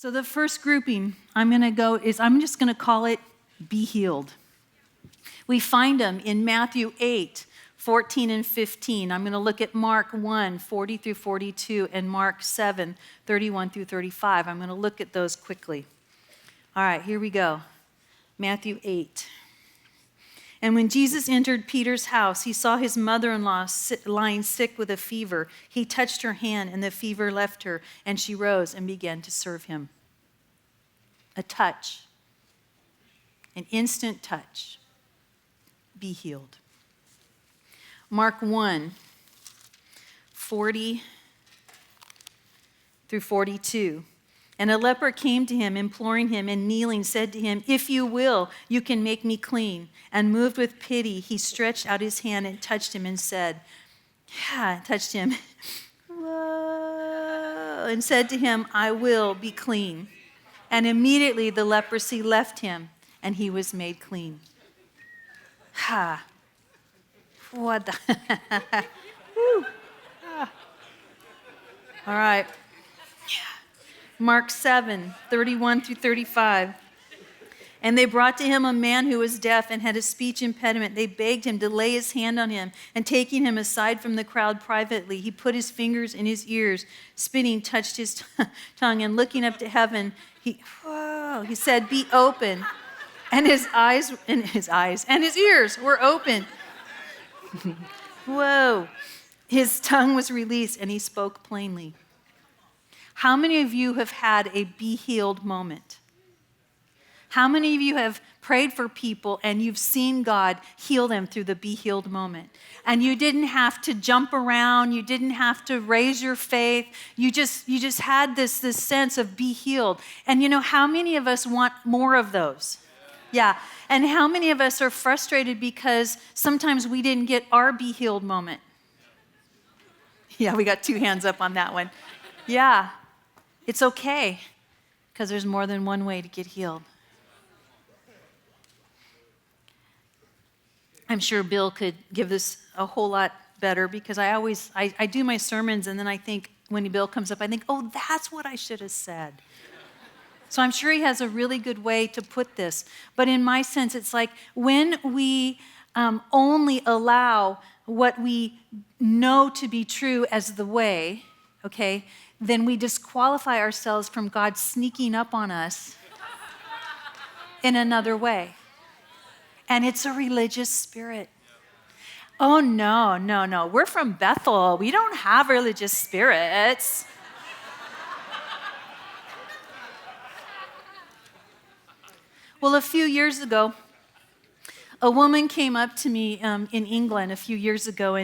So the first grouping I'm just going to call it be healed. We find them in Matthew 8, 14 and 15. I'm going to look at Mark 1, 40 through 42, and Mark 7, 31 through 35. I'm going to look at those quickly. All right, here we go. Matthew 8. And when Jesus entered Peter's house, he saw his mother-in-law lying sick with a fever. He touched her hand, and the fever left her, and she rose and began to serve him. A touch, an instant touch. Be healed. Mark 1, 40 through 42. And a leper came to him, imploring him, and kneeling said to him, "If you will, you can make me clean." And moved with pity, he stretched out his hand and touched him and said, Whoa, and said to him, "I will be clean." And immediately the leprosy left him, and he was made clean. What the? Woo. All right. Mark 7, 31 through 35. And they brought to him a man who was deaf and had a speech impediment. They begged him to lay his hand on him, and taking him aside from the crowd privately, he put his fingers in his ears, spitting, touched his tongue, and looking up to heaven, he said, "Be open." And his ears were open. Whoa. His tongue was released, and he spoke plainly. How many of you have had a be healed moment? How many of you have prayed for people and you've seen God heal them through the be healed moment? And you didn't have to jump around. You didn't have to raise your faith. You just had this sense of be healed. And you know, how many of us want more of those? Yeah. And how many of us are frustrated because sometimes we didn't get our be healed moment? Yeah, we got 2 hands up on that one. Yeah. It's okay, because there's more than one way to get healed. I'm sure Bill could give this a whole lot better, because I do my sermons, and then I think, when Bill comes up, I think, oh, that's what I should have said. So I'm sure he has a really good way to put this. But in my sense, it's like when we only allow what we know to be true as the way, okay, then we disqualify ourselves from God sneaking up on us in another way. And it's a religious spirit. Oh, no. We're from Bethel. We don't have religious spirits. Well, a few years ago, a woman came up to me in England a few years ago,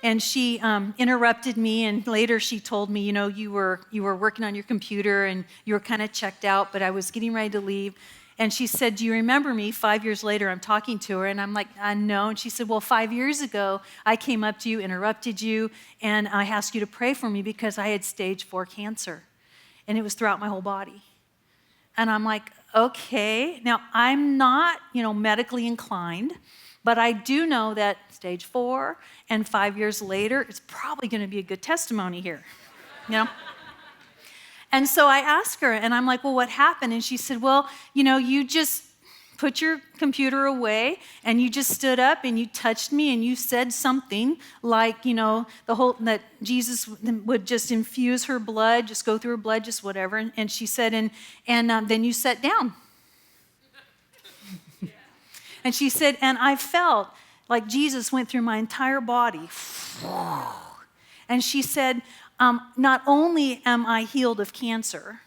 and she interrupted me, and later she told me, you were working on your computer and you were kind of checked out, but I was getting ready to leave. And she said, "Do you remember me?" 5 years later, I'm talking to her, and I'm like, no. And she said, "Well, 5 years ago, I came up to you, interrupted you, and I asked you to pray for me because I had stage 4 cancer, and it was throughout my whole body." And I'm like, okay. Now, I'm not, medically inclined, but I do know that stage 4 and 5 years later, it's probably going to be a good testimony here, And so I asked her, and I'm like, "Well, what happened?" And she said, "Well, you just put your computer away, and you just stood up, and you touched me, and you said something like, that Jesus would just infuse her blood, just go through her blood, just whatever." And she said, and then you sat down. And she said, "And I felt like Jesus went through my entire body." And she said, "Not only am I healed of cancer,"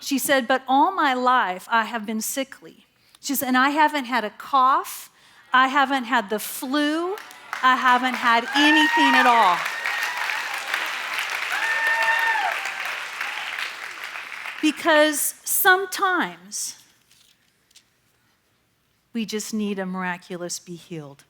she said, "but all my life I have been sickly." She said, "And I haven't had a cough. I haven't had the flu. I haven't had anything at all." Because sometimes we just need a miraculous be healed.